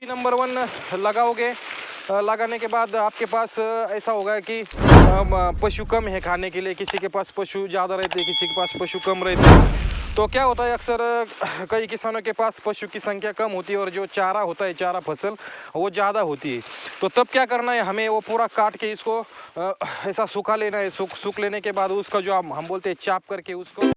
Number 1 लगाओगे। लगाने के बाद आपके पास ऐसा होगा कि पशु कम है खाने के लिए, किसी के पास पशु ज़्यादा रहते हैं, किसी के पास पशु कम रहते हैं। तो क्या होता है, अक्सर कई किसानों के पास पशु की संख्या कम होती है और जो चारा होता है, चारा फसल, वो ज़्यादा होती है। तो तब क्या करना है, हमें वो पूरा काट के इसको ऐसा सूखा लेना है। सूख लेने के बाद उसका जो हम बोलते हैं चाप करके उसको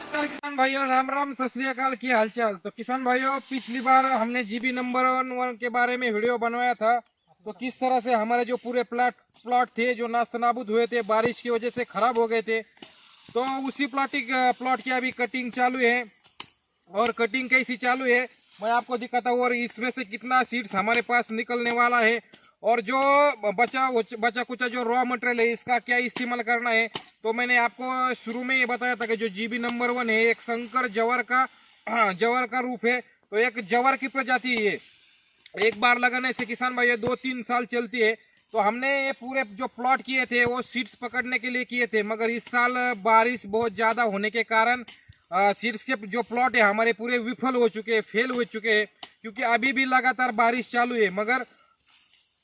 नमस्कार किसान भाइयों, राम राम, सत श्री अकाल। की हालचाल। तो किसान भाइयों, पिछली बार हमने जीबी नंबर 1 के बारे में वीडियो बनवाया था। तो किस तरह से हमारे जो पूरे प्लॉट थे जो नास्त नाबूद हुए थे, बारिश की वजह से खराब हो गए थे। तो उसी प्लॉट की अभी कटिंग चालू है। और कटिंग कैसी चालू है मैं आपको दिखाता हूँ, और इसमें से कितना सीड्स हमारे पास निकलने वाला है, और जो बचा कुचा जो रॉ मटेरियल है इसका क्या इस्तेमाल करना है। तो मैंने आपको शुरू में ये बताया था कि जो जीबी नंबर 1 है एक संकर जवर का जवर का रूप है। तो एक जवर की प्रजाति है। एक बार लगाने से किसान भाई 2-3 साल चलती है। तो हमने ये पूरे जो प्लॉट किए थे वो सीड्स पकड़ने के लिए किए थे, मगर इस साल बारिश बहुत ज़्यादा होने के कारण सीड्स के जो प्लॉट है हमारे पूरे विफल हो चुके हैं, फेल हो चुके हैं। क्योंकि अभी भी लगातार बारिश चालू है। मगर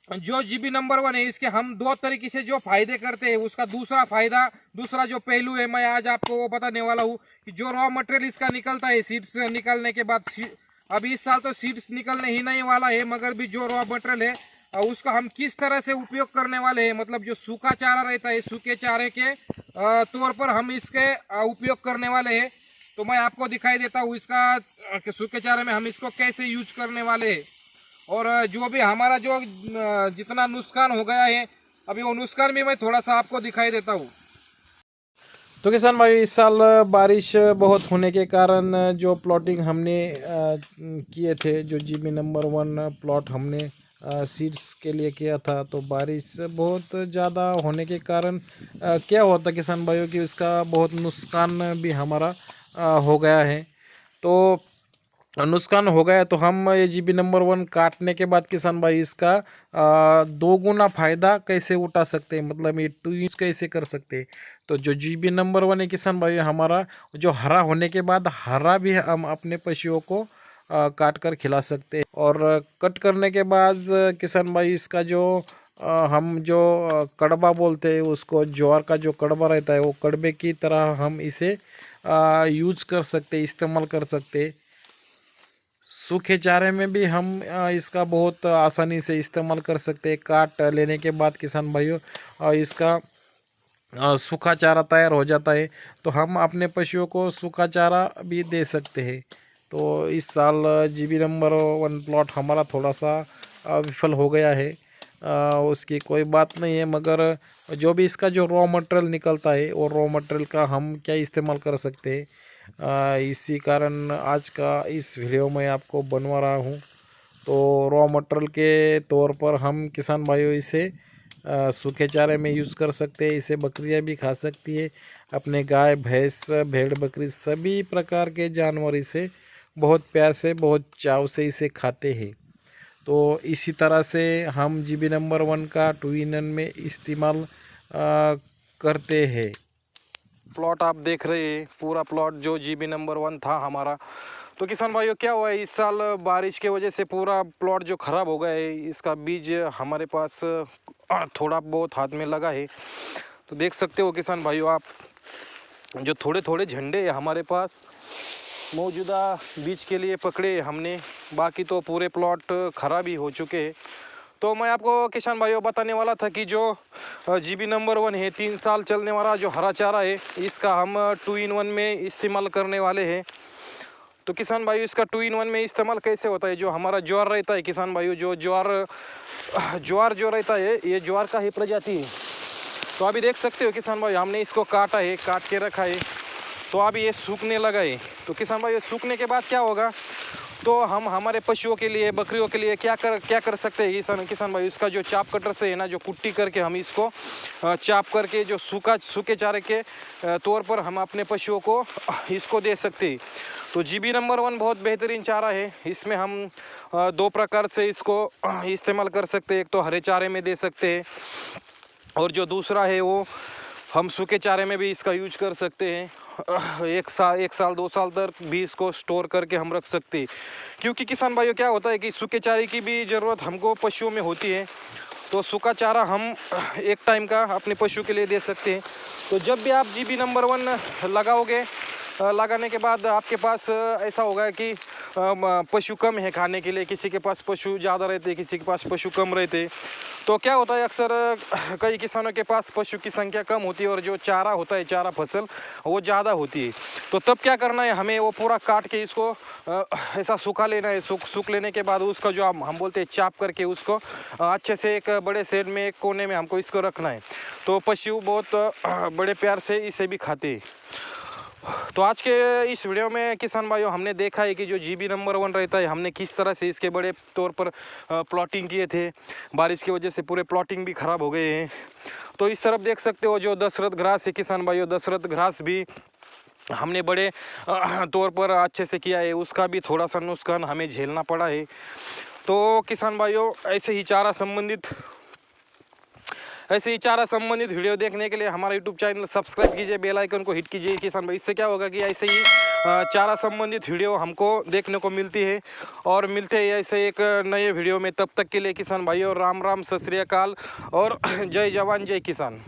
जो जीबी नंबर 1 है इसके हम 2 तरीके से जो फायदे करते हैं, उसका दूसरा जो पहलू है मैं आज आपको वो बताने वाला हूँ कि जो रॉ मटेरियल इसका निकलता है सीड्स निकलने के बाद। अभी इस साल तो सीड्स निकलने ही नहीं वाला है, मगर भी जो रॉ मटेरियल है उसका हम किस तरह से उपयोग करने वाले हैं, मतलब जो सूखा चारा रहता है, सूखे चारे के तौर पर हम इसके उपयोग करने वाले हैं। तो मैं आपको दिखाई देता हूँ इसका सूखे चारे में हम इसको कैसे यूज करने वाले हैं। और जो भी हमारा जो जितना नुकसान हो गया है, अभी वो नुकसान भी मैं थोड़ा सा आपको दिखाई देता हूँ। तो किसान भाई, इस साल बारिश बहुत होने के कारण जो प्लॉटिंग हमने किए थे, जो जीबी नंबर 1 प्लॉट हमने सीड्स के लिए किया था, तो बारिश बहुत ज़्यादा होने के कारण क्या होता किसान भाइयों कि इसका बहुत नुकसान भी हमारा हो गया है। तो नुकसान हो गया तो हम ये जीबी नंबर 1 काटने के बाद किसान भाई इसका 2 गुना फ़ायदा कैसे उठा सकते हैं, मतलब ये 2 यूज कैसे कर सकते हैं। तो जो जीबी नंबर 1 है किसान भाई, हमारा जो हरा होने के बाद हरा भी हम अपने पशुओं को काट कर खिला सकते हैं। और कट करने के बाद किसान भाई इसका जो हम जो कड़वा बोलते हैं उसको, ज्वार का जो कड़वा रहता है वो कड़वे की तरह हम इसे यूज कर सकते, इस्तेमाल कर सकते। सूखे चारे में भी हम इसका बहुत आसानी से इस्तेमाल कर सकते हैं। काट लेने के बाद किसान भाइयों इसका सूखा चारा तैयार हो जाता है, तो हम अपने पशुओं को सूखा चारा भी दे सकते हैं। तो इस साल जीबी नंबर 1 प्लॉट हमारा थोड़ा सा विफल हो गया है। उसकी कोई बात नहीं है, मगर जो भी इसका जो रॉ मटेरियल निकलता है वो रॉ मटेरियल का हम क्या इस्तेमाल कर सकते हैं, इसी कारण आज का इस वीडियो में आपको बनवा रहा हूँ। तो रॉ मटेरियल के तौर पर हम किसान भाइयों इसे सूखे चारे में यूज़ कर सकते हैं। इसे बकरियां भी खा सकती है, अपने गाय भैंस भेड़ बकरी सभी प्रकार के जानवर इसे बहुत प्यार से बहुत चाव से इसे खाते हैं। तो इसी तरह से हम जीबी नंबर 1 का 2 in 1 में इस्तेमाल करते हैं। प्लॉट आप देख रहे हैं, पूरा प्लॉट जो जीबी नंबर 1 था हमारा। तो किसान भाइयों, क्या हुआ है, इस साल बारिश के वजह से पूरा प्लॉट जो ख़राब हो गया है, इसका बीज हमारे पास थोड़ा बहुत हाथ में लगा है। तो देख सकते हो किसान भाइयों आप, जो थोड़े थोड़े झंडे हमारे पास मौजूदा बीज के लिए पकड़े हमने, बाकी तो पूरे प्लॉट ख़राब ही हो चुके हैं। तो मैं आपको किसान भाइयों बताने वाला था कि जो जीबी नंबर 1 है 3 साल चलने वाला जो हरा चारा है, इसका हम 2 in 1 में इस्तेमाल करने वाले हैं। तो किसान भाइयों इसका 2-in-1 में इस्तेमाल कैसे होता है। जो हमारा ज्वार रहता है किसान भाइयों, जो ज्वार जो रहता है ये ज्वार का ही प्रजाति है। तो अभी देख सकते हो किसान भाई, हमने इसको काटा है, काट के रखा है, तो अभी ये सूखने लगा है। तो किसान भाई सूखने के बाद क्या होगा, तो हम हमारे पशुओं के लिए, बकरियों के लिए क्या कर सकते हैं किसान भाई। इसका जो चाप कटर से है ना, जो कुट्टी करके हम इसको चाप करके जो सूखे चारे के तौर पर हम अपने पशुओं को इसको दे सकते हैं। तो GB नंबर 1 बहुत बेहतरीन चारा है। इसमें हम 2 प्रकार से इसको इस्तेमाल कर सकते हैं। एक तो हरे चारे में दे सकते हैं, और जो दूसरा है वो हम सूखे चारे में भी इसका यूज कर सकते हैं। 1 साल 2 साल तक भी इसको स्टोर करके हम रख सकते हैं। क्योंकि किसान भाइयों क्या होता है कि सूखे चारे की भी ज़रूरत हमको पशुओं में होती है। तो सूखा चारा हम एक टाइम का अपने पशु के लिए दे सकते हैं। तो जब भी आप GB नंबर 1 लगाओगे, लगाने के बाद आपके पास ऐसा होगा कि पशु कम है खाने के लिए, किसी के पास पशु ज़्यादा रहते, किसी के पास पशु कम रहते। तो क्या होता है, अक्सर कई किसानों के पास पशु की संख्या कम होती है और जो चारा होता है, चारा फसल, वो ज़्यादा होती है। तो तब क्या करना है, हमें वो पूरा काट के इसको ऐसा सूखा लेना है। सूख लेने के बाद उसका जो हम बोलते हैं चाप करके उसको अच्छे से एक बड़े शेड में, एक कोने में हमको इसको रखना है। तो पशु बहुत बड़े प्यार से इसे भी खाते हैं। तो आज के इस वीडियो में किसान भाइयों हमने देखा है कि जो GB नंबर 1 रहता है, हमने किस तरह से इसके बड़े तौर पर प्लॉटिंग किए थे। बारिश की वजह से पूरे प्लॉटिंग भी ख़राब हो गए हैं। तो इस तरफ देख सकते हो जो दशरथ घास है किसान भाइयों, दशरथ घास भी हमने बड़े तौर पर अच्छे से किया है। उसका भी थोड़ा सा नुकसान हमें झेलना पड़ा है। तो किसान भाइयों ऐसे ही चारा संबंधित वीडियो देखने के लिए हमारा यूट्यूब चैनल सब्सक्राइब कीजिए, बेल आइकन को हिट कीजिए किसान भाई। इससे क्या होगा कि ऐसे ही चारा संबंधित वीडियो हमको देखने को मिलती है। और मिलते हैं ऐसे एक नए वीडियो में। तब तक के लिए किसान भाइयों राम राम, सत श्री अकाल और जय जवान जय किसान।